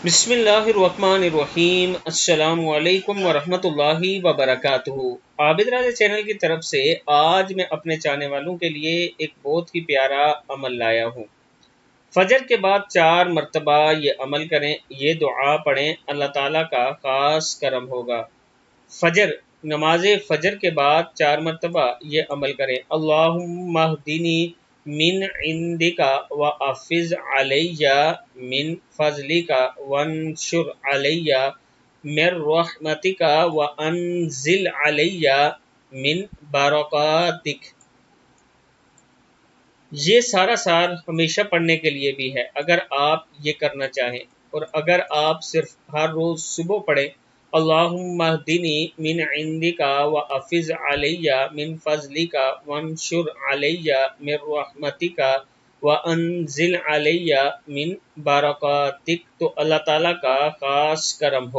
بسم اللہ الرحمن الرحیم۔ السلام علیکم ورحمۃ اللہ وبرکاتہ۔ عابد راز چینل کی طرف سے آج میں اپنے چاہنے والوں کے لیے ایک بہت ہی پیارا عمل لایا ہوں۔ فجر کے بعد 4 مرتبہ یہ عمل کریں، یہ دعا پڑھیں، اللہ تعالیٰ کا خاص کرم ہوگا۔ نماز فجر کے بعد 4 مرتبہ یہ عمل کریں۔ اللہم اہدنی من عندک وافض علی من فضلک وانشر علی من رحمتک وانزل علی من برکاتک۔ یہ سار ہمیشہ پڑھنے کے لیے بھی ہے اگر آپ یہ کرنا چاہیں، اور اگر آپ صرف ہر روز صبح پڑھیں اللہم اہدنی من عندک وافض علی من فضلک وانشر علی من رحمتک وانزل علی من برکاتک، تو اللہ تعالیٰ کا خاص کرم ہو۔